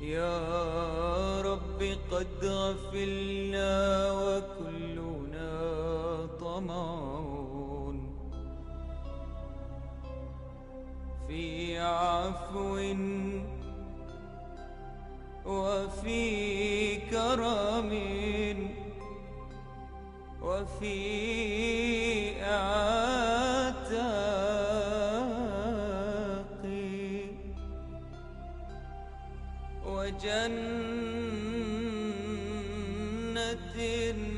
يا رب قد غفلنا وكلنا طمع في عفو وفي كرم وفي عتاق وجنة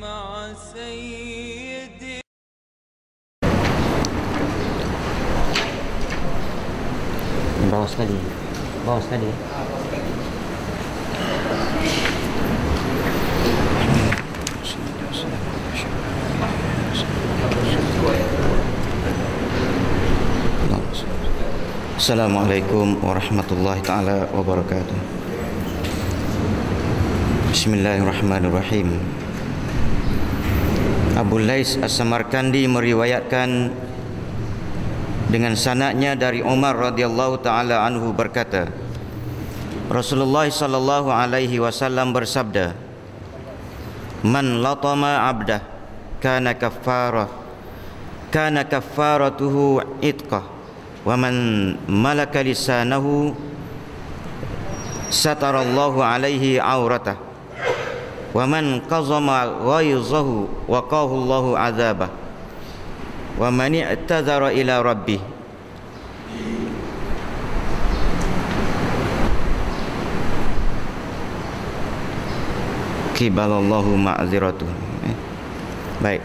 مع سيدي. Bawah sekali. Bawah sekali. Assalamualaikum warahmatullahi taala wabarakatuh. Bismillahirrahmanirrahim. Abu Lais As-Samarkandi meriwayatkan dengan sanadnya dari Umar radhiyallahu taala anhu berkata, Rasulullah sallallahu alaihi wasallam bersabda, "Man latama 'abdah kana kaffaratuhu itqah, wa man malaka lisanahu satarallahu alaihi auratah, wa man qazama ghaizahu waqahu Allahu adzabah, wa man i'tadzara ila rabbih qibalallahu ma'ziratuh." Baik.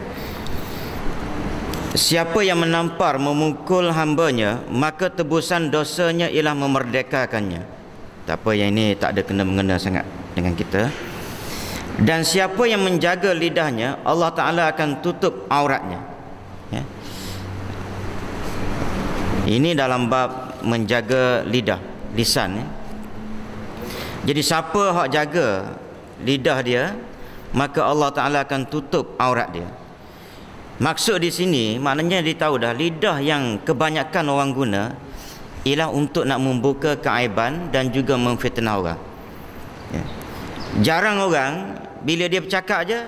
Siapa yang menampar memukul hambanya, maka tebusan dosanya ialah memerdekakannya. Tak apa, yang ini tak ada kena-mengena sangat dengan kita. Dan siapa yang menjaga lidahnya, Allah Ta'ala akan tutup auratnya. Ya. Ini dalam bab menjaga lidah, lisan. Ya. Jadi siapa hak jaga lidah dia, maka Allah Ta'ala akan tutup aurat dia. Maksud di sini maknanya dia tahu dah, lidah yang kebanyakan orang guna ialah untuk nak membuka keaiban dan juga memfitnah orang. Ya. Jarang orang bila dia bercakap je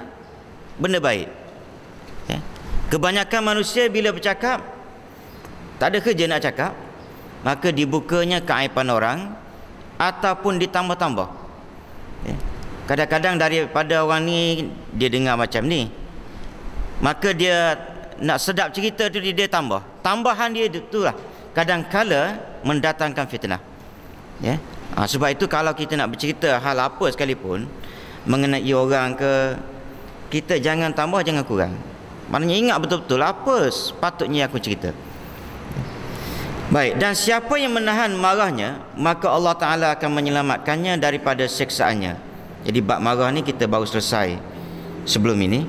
benda baik. Ya. Kebanyakan manusia bila bercakap tak ada kerja nak cakap, maka dibukanya keaiban orang ataupun ditambah-tambah. Ya. Kadang-kadang daripada orang ni dia dengar macam ni, maka dia nak sedap cerita tu dia tambah. Tambahan dia itulah kadang-kala mendatangkan fitnah. Ya. Sebab itu kalau kita nak bercerita hal apa sekalipun mengenai orang ke, kita jangan tambah, jangan kurang. Maknanya ingat betul-betul apa sepatutnya aku cerita. Baik, dan siapa yang menahan marahnya, maka Allah Ta'ala akan menyelamatkannya daripada siksaannya. Jadi bab marah ni kita baru selesai sebelum ini.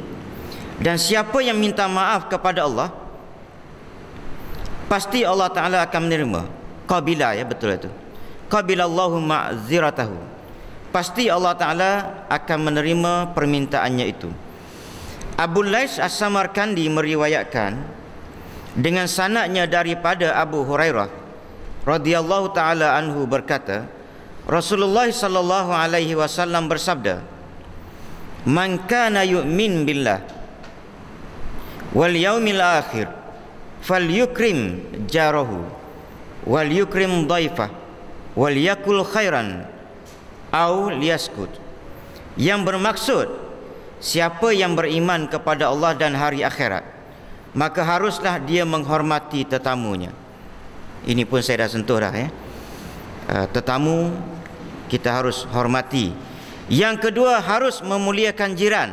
Dan siapa yang minta maaf kepada Allah, pasti Allah Ta'ala akan menerima. Qabila, ya, betul itu. Qabilallahu ma'ziratahu. Pasti Allah Ta'ala akan menerima permintaannya itu. Abu Lais As-Samarkandi meriwayatkan dengan sanadnya daripada Abu Hurairah radhiyallahu ta'ala anhu berkata, Rasulullah sallallahu alaihi wasallam bersabda, "Man kana yu'min billah wal yaumil akhir falyukrim jarahu wal yukrim dhaifah wal yakul khairan au liyaskut." Yang bermaksud, siapa yang beriman kepada Allah dan hari akhirat, maka haruslah dia menghormati tetamunya. Ini pun saya dah sentuh dah, ya. Tetamu kita harus hormati. Yang kedua, harus memuliakan jiran.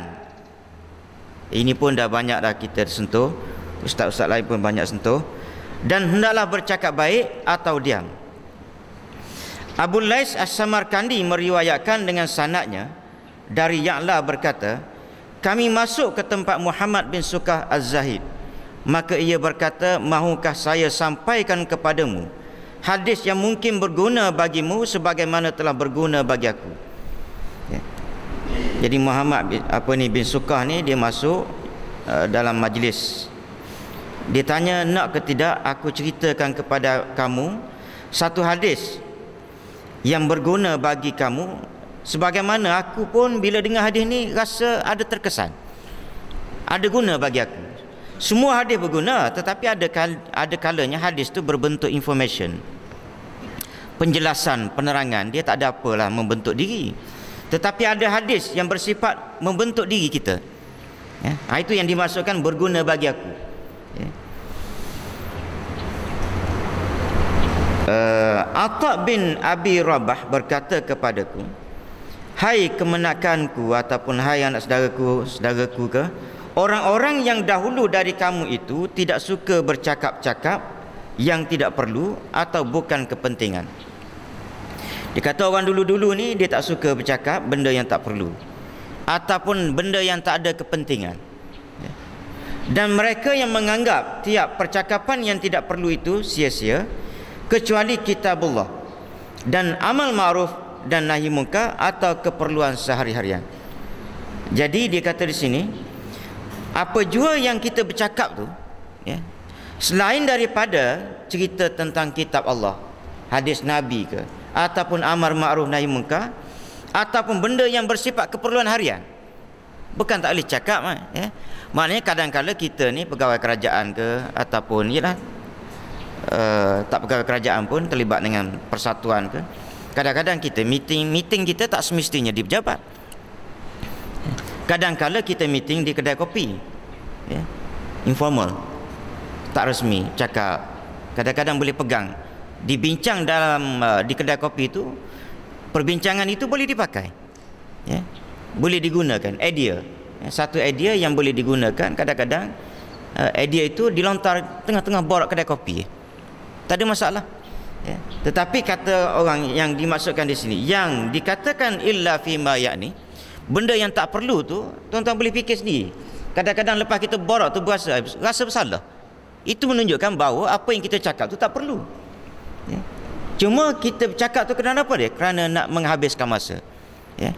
Ini pun dah banyak dah kita sentuh, ustaz-ustaz lain pun banyak sentuh. Dan hendaklah bercakap baik atau diam. Abu Lais As-Samarkandi meriwayatkan dengan sanadnya dari Ya'la berkata, kami masuk ke tempat Muhammad bin Sukah Az-Zahid, maka ia berkata, mahukah saya sampaikan kepadamu hadis yang mungkin berguna bagimu sebagaimana telah berguna bagi aku. Ya. Jadi Muhammad bin Sukah ni dia masuk dalam majlis. Dia tanya, nak ke tidak aku ceritakan kepada kamu satu hadis yang berguna bagi kamu, sebagaimana aku pun bila dengar hadis ni rasa ada terkesan, ada guna bagi aku. Semua hadis berguna, tetapi ada kalanya hadis tu berbentuk information, penjelasan, penerangan. Dia tak ada apalah membentuk diri. Tetapi ada hadis yang bersifat membentuk diri kita, ya. Itu yang dimaksudkan berguna bagi aku, ya. Atha bin Abi Rabah berkata kepadaku, hai kemenakanku ataupun hai anak saudaraku ke, orang-orang yang dahulu dari kamu itu tidak suka bercakap-cakap yang tidak perlu atau bukan kepentingan. Dia kata orang dulu-dulu ni dia tak suka bercakap benda yang tak perlu ataupun benda yang tak ada kepentingan. Dan mereka yang menganggap tiap percakapan yang tidak perlu itu sia-sia, kecuali kitabullah dan amal ma'ruf dan nahi munkar atau keperluan sehari-harian. Jadi dia kata di sini, apa jua yang kita bercakap tu, ya, selain daripada cerita tentang kitab Allah, hadis Nabi ke, ataupun amar ma'ruf nahi munkar, ataupun benda yang bersifat keperluan harian, bukan tak boleh cakap, ya. Maknanya kadang-kadang kita ni pegawai kerajaan ke, ataupun yalah tak pegawai kerajaan pun terlibat dengan persatuan ke, kadang-kadang kita meeting kita tak semestinya di pejabat. Kadang-kadang kita meeting di kedai kopi, ya, informal, tak resmi, cakap. Kadang-kadang boleh pegang, dibincang dalam di kedai kopi itu, perbincangan itu boleh dipakai, ya, boleh digunakan idea, ya, satu idea yang boleh digunakan. Kadang-kadang idea itu dilontar tengah-tengah borak kedai kopi, tak ada masalah, ya. Tetapi kata orang yang dimaksudkan di sini, yang dikatakan illa fima yakni, benda yang tak perlu tu, tuan-tuan boleh fikir sendiri. Kadang-kadang lepas kita borak tu rasa bersalah. Itu menunjukkan bahawa apa yang kita cakap tu tak perlu, ya. Cuma kita cakap tu kerana apa dia? Kerana nak menghabiskan masa, ya.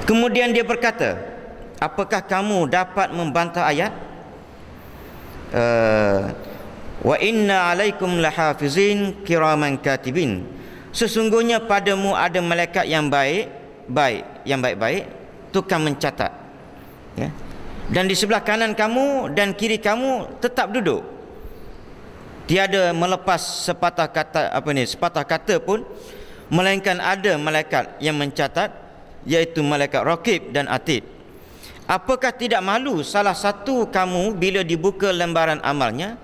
Kemudian dia berkata, apakah kamu dapat membantah ayat wa inna alaikum lahafizin kiraman katibin, sesungguhnya padamu ada malaikat yang baik-baik tukang mencatat, ya. Dan di sebelah kanan kamu dan kiri kamu tetap duduk, tiada melepas sepatah kata pun, melainkan ada malaikat yang mencatat, iaitu malaikat raqib dan atid. Apakah tidak malu salah satu kamu bila dibuka lembaran amalnya,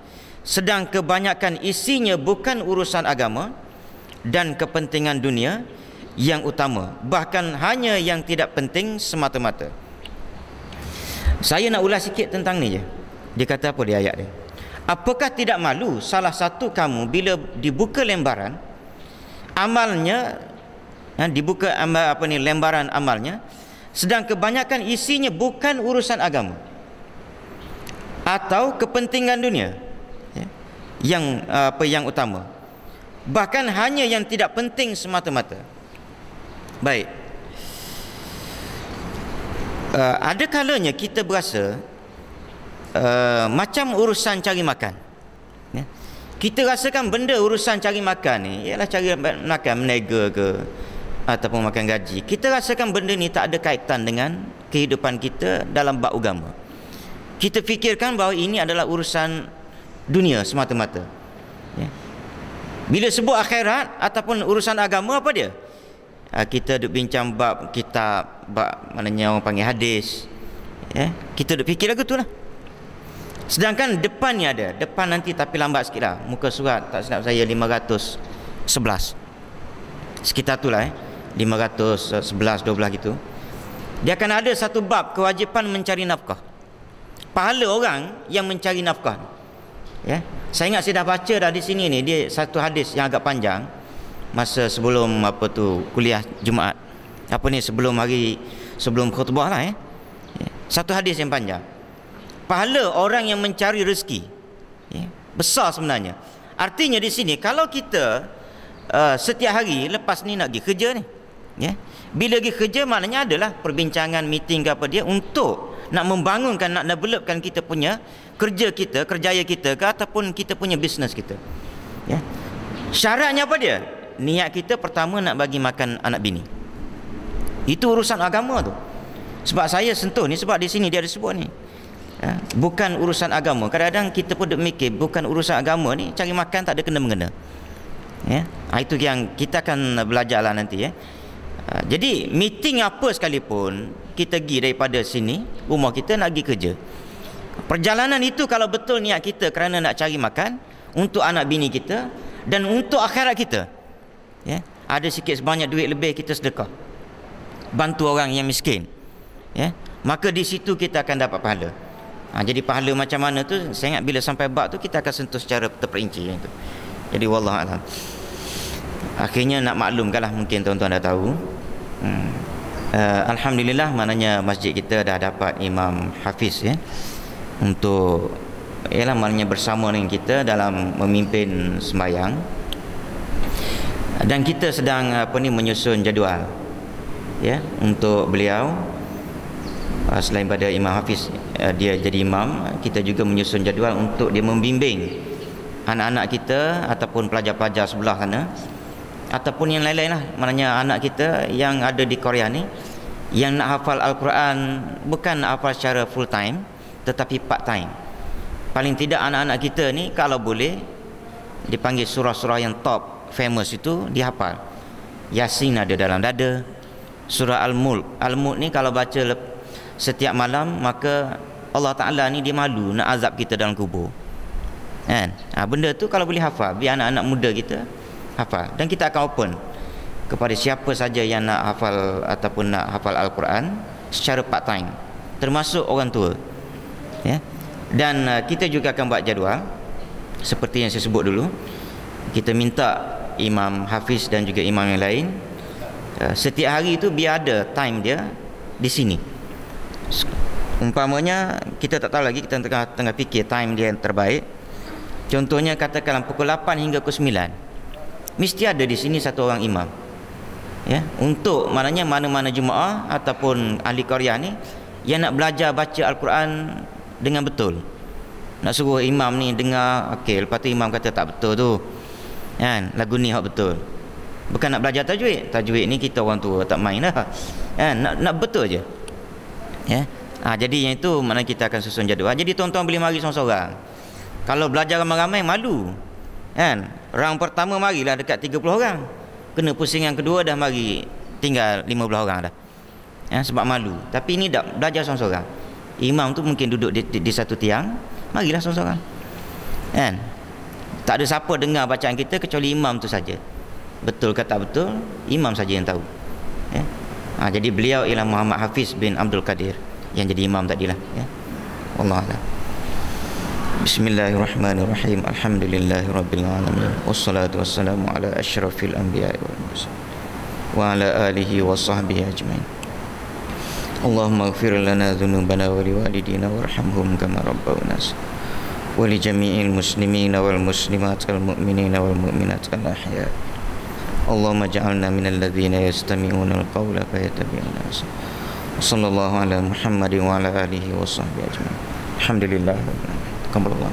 sedang kebanyakan isinya bukan urusan agama dan kepentingan dunia yang utama, bahkan hanya yang tidak penting semata-mata. Saya nak ulas sikit tentang ni je. Dia kata apa di ayat dia? Apakah tidak malu salah satu kamu bila dibuka lembaran amalnya, dibuka lembaran amalnya, sedang kebanyakan isinya bukan urusan agama atau kepentingan dunia, ya, yang utama, bahkan hanya yang tidak penting semata-mata. Baik, ada kalanya kita berasa macam urusan cari makan, ya. Kita rasakan benda urusan cari makan ni ialah cari makan, menega ke ataupun makan gaji. Kita rasakan benda ni tak ada kaitan dengan kehidupan kita dalam bab agama. Kita fikirkan bahawa ini adalah urusan dunia semata-mata, ya. Bila sebut akhirat ataupun urusan agama, apa dia? Kita duk bincang bab kitab, bab maknanya orang panggil hadis, ya. Kita duk fikir lagu tu lah. Sedangkan depan ni ada, depan nanti tapi lambat sikit lah, muka surat tak silap saya 511 sekitar tu lah, 511, 12 gitu. Dia akan ada satu bab kewajipan mencari nafkah, pahala orang yang mencari nafkah, ya. Saya ingat saya dah baca dah di sini ni, dia satu hadis yang agak panjang masa sebelum kuliah Jumaat, sebelum khutbah lah, ya. Satu hadis yang panjang, pahala orang yang mencari rezeki, ya, besar sebenarnya. Artinya di sini kalau kita setiap hari lepas ni nak pergi kerja ni, ya, bila pergi kerja maknanya adalah perbincangan, meeting ke apa dia, untuk nak membangunkan, nak developkan kita punya kerja kita, kerjaya kita ke, ataupun kita punya bisnes kita, ya. Syaratnya apa dia? niat kita pertama nak bagi makan anak bini. Itu urusan agama tu. Sebab saya sentuh ni sebab di sini dia ada sebut ni. Bukan urusan agama. Kadang-kadang kita pun duk mikir bukan urusan agama ni, cari makan tak ada kena-mengena. Itu yang kita akan belajarlah nanti. Jadi meeting apa sekalipun kita pergi daripada sini, rumah kita nak pergi kerja. Perjalanan itu kalau betul niat kita kerana nak cari makan untuk anak bini kita dan untuk akhirat kita. Ada sikit sebanyak duit lebih kita sedekah. Bantu orang yang miskin. Maka di situ kita akan dapat pahala. Jadi pahala macam mana tu saya ingat bila sampai bab tu kita akan sentuh secara terperinci itu. Jadi wallahu alam. Akhirnya nak maklumkanlah, mungkin tuan-tuan dah tahu. Alhamdulillah, maknanya masjid kita dah dapat Imam Hafiz untuk maknanya bersama dengan kita dalam memimpin sembahyang. Dan kita sedang menyusun jadual untuk beliau. Selain pada Imam Hafiz dia jadi imam, kita juga menyusun jadual untuk dia membimbing anak-anak kita ataupun pelajar-pelajar sebelah sana ataupun yang lain-lain lah. Maknanya anak kita yang ada di Korea ni yang nak hafal Al-Quran, bukan nak hafal secara full time tetapi part time. Paling tidak anak-anak kita ni kalau boleh dipanggil surah-surah yang top famous itu dihafal. Yasin ada dalam dada, surah Al-Mulk. Al-Mulk ni kalau baca setiap malam maka Allah Ta'ala ni dia malu nak azab kita dalam kubur. Benda tu kalau boleh hafal, biar anak-anak muda kita hafal. Dan kita akan open kepada siapa saja yang nak hafal ataupun nak hafal Al-Quran secara part time, termasuk orang tua. Dan kita juga akan buat jadual seperti yang saya sebut dulu. Kita minta Imam Hafiz dan juga imam yang lain setiap hari itu biar ada time dia di sini. Umpamanya kita tak tahu lagi, kita tengah fikir time dia yang terbaik. Contohnya katakanlah pukul 8 hingga pukul 9 mesti ada di sini satu orang imam. Untuk maknanya mana-mana jemaah ataupun ahli Korea ni yang nak belajar baca Al-Quran dengan betul. Nak suruh imam ni dengar, okey, lepas tu imam kata tak betul tu. Lagu ni hak betul. Bukan nak belajar tajwid. Tajwid ni kita orang tua tak main lah. Nak betul je. Jadi yang itu mana kita akan susun jadual. Jadi tuan-tuan boleh mari seorang-seorang. Kalau belajar ramai-ramai malu. Rang pertama marilah dekat 30 orang. Kena pusing yang kedua dah mari tinggal 15 orang dah. Sebab malu. Tapi ini dah belajar seorang-seorang. Imam tu mungkin duduk di satu tiang, marilah seorang-seorang. Tak ada siapa dengar bacaan kita kecuali imam tu saja. Betul ke tak betul, imam saja yang tahu. Jadi beliau ialah Muhammad Hafiz bin Abdul Qadir yang jadi imam tadilah. Wallahu a'lam. Bismillahirrahmanirrahim. Alhamdulillahirabbil alamin. Wassalatu wassalamu ala asyrafil anbiya'i wal mursalin wa ala alihi wa sahbihi ajmain. Allahumma ighfir lana dhunubana wa liwalidina warhamhum kama rabbawna wa li jami'il muslimina wal muslimat wal mu'minina wal mu'minat al ahya. Allahumma ja'alna minal ladzina yastami'una al-qawla fayattabi'una ahsana. Sallallahu ala Muhammadin wa ala alihi wa sahbihi ajma'in. Alhamdulillah. Alhamdulillah.